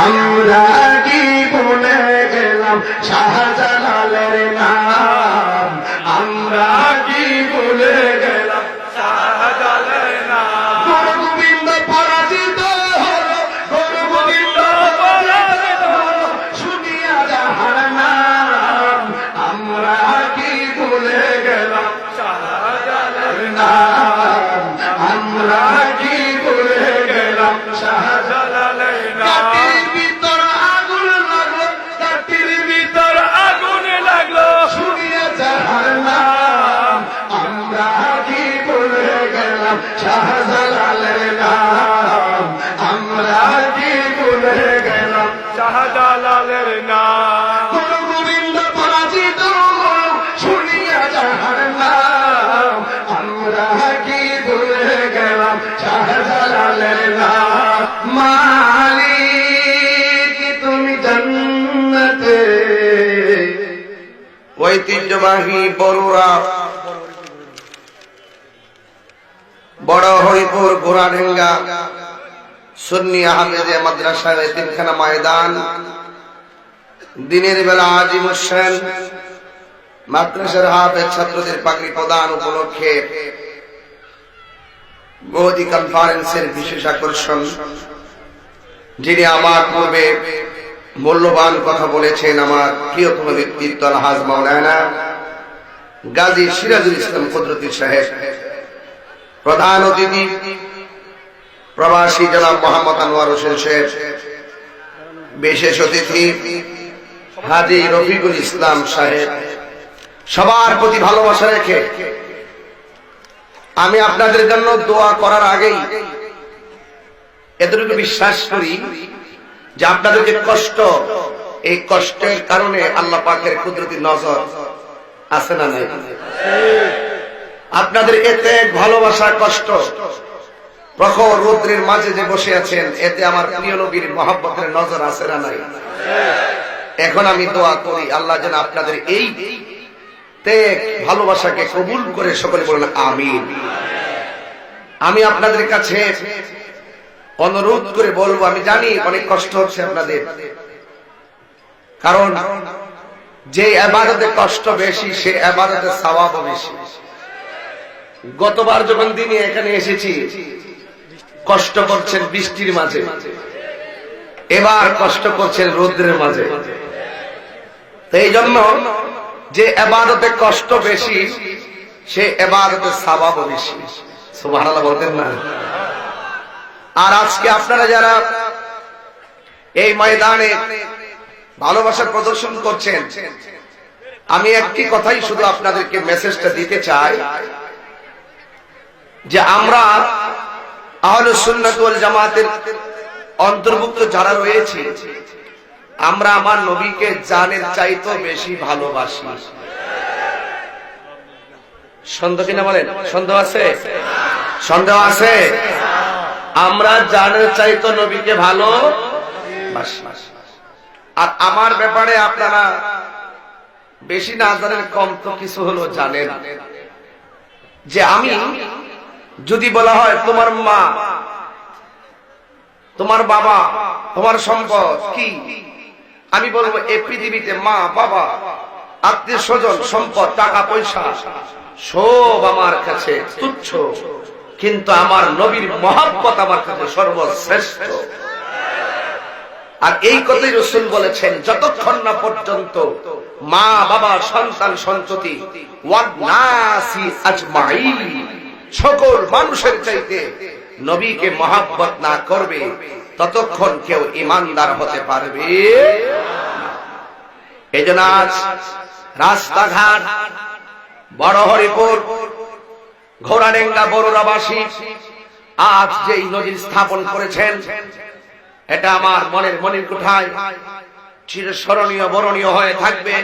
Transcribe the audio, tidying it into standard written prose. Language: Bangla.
আমরা কি ভুলে গেলাম শাহজালালের নাম, আমরা কি ভুলে গেলাম শাহজালালের নাম। গুরু গোবিন্দ পরাজিত হলো, গুরু গোবিন্দ পরাজিত হলো, শুনিয়া যাহার নাম, আমরা কি ভুলে গেলাম শাহজালালের নাম, আমরা কি ভুলে গেলাম শাহজালালের নাম। কাটির ভিতর আগুন লাগলো, কাটির ভিতর আগুন লাগলো, শুনিয়া যাহার নাম, আমরা কি ভুলে গেলাম শাহজালালের নাম, আমরা কি ভুলে গেলাম শাহজালালের নাম। গুরু গোবিন্দ পরাজিত হলো, শুনিয়া যাহার নাম, আমরা কি ভুলে গেলাম শাহজালালের নাম। মালিক তুমি জান্নাতে, ঐতিহ্যবাহী বরুড়া বড় হরিপুর ঘোড়াডেঙ্গা সুন্নি হাফেজে মাদ্রাসা এতিমখানা ময়দান, দিনের বেলা আজিম হোসেন মাদ্রাসার হাফেজ ছাত্রদের পাগড়ি প্রদান উপলক্ষে গদি কনফারেন্সের বিশেষ আকর্ষণ, যিনি আমার পূর্বে মূল্যবান কথা বলেছেন, আমার প্রিয়তম ব্যক্তিত্ব আলহাজ মাওলানা গাজী সিরাজুল ইসলাম কুদরতি সাহেব, প্রধান অতিথি প্রবাসী জনাব মোহাম্মদ আনোয়ার হোসেন সাহেব, বিশেষ অতিথি হাজী রফিকুল ইসলাম সাহেব, সবার প্রতি ভালোবাসা রেখে আমি আপনাদের জন্য দোয়া করার আগেই এতটুকু বিশ্বাস করি যে আপনাদের যে কষ্ট, এই কষ্টের কারণে আল্লাহ পাকের কুদরতি নজর আছে না নাই? আপনাদের এতে ভালোবাসা, কষ্ট, প্রখর রৌদ্রের মাঝে যে বসে আছেন, এতে আমার প্রিয় নবীর মহব্বতের নজর আছে না নাই? এখন আমি দোয়া করি আল্লাহ যেন আপনাদের এই ভালোবাসাকে কবুল করে সকলে বলেন আমিন। আমি আপনাদের কাছে অনুরোধ করে বলবো, আমি জানি অনেক কষ্ট হচ্ছে আপনাদের, কারণ যে ইবাদতে কষ্ট বেশি সে ইবাদতে সওয়াবও বেশি। গতবার যখন দিনে এখানে এসেছি কষ্ট করছেন বৃষ্টির মাঝে, এবার কষ্ট করছেন রৌদ্রের মাঝে। তো এই জন্য যে ইবাদতে কষ্ট বেশি সে ইবাদতে সওয়াবও বেশি। সুবহানাল্লাহ বলতেন না? আর আজকে আপনারা যারা এই ময়দানে ভালোবাসা প্রদর্শন করছেন, আমি একটি কথাই শুধু আপনাদেরকে মেসেজটা দিতে চাই যে আমরা আহলুস সুন্নাত ওয়াল জামাতের অন্তর্ভুক্ত যারা রয়েছে, আমরা আমার নবীকে জানের চাইতে বেশি ভালোবাসি। সন্দেহ কিনা বলেন? সন্দেহ আছে? সন্দেহ আছে? আমরা জানের চাইতে নবীকে ভালোবাসি। আর আমার ব্যাপারে আপনারা বেশি না জানেন, কম তো কিছু হলো জানেন, যে আমি যদি বলা হয় তোমার মা, তোমার বাবা, তোমার সম্পদ কি, আমি বলবো এই পৃথিবীতে মা, বাবা, আত্মীয় স্বজন, সম্পদ, টাকা পয়সা সব আমার কাছে তুচ্ছ, কিন্তু আমার নবীর মহব্বত আমার কাছে সর্বশ্রেষ্ঠ। আর এই কথাই রাসূল বলেছেন, যতক্ষণ না পর্যন্ত মা, বাবা, সন্তান, সন্ততি ওয়ান নাসি আজমাইন, সকল মানুষের চাইতে নবীকে মহব্বত না করবে, ততক্ষণ কেউ ঈমানদার হতে পারবে না। এজন্য আজ রাস্তাঘাট, বড় হরিপুর, ঘোড়াডেঙ্গা, বরুড়াবাসী আজ যেই নজির স্থাপন করেছেন, এটা আমার মনের কোঠায় চিরস্মরণীয়, বরণীয় হয়ে থাকবে।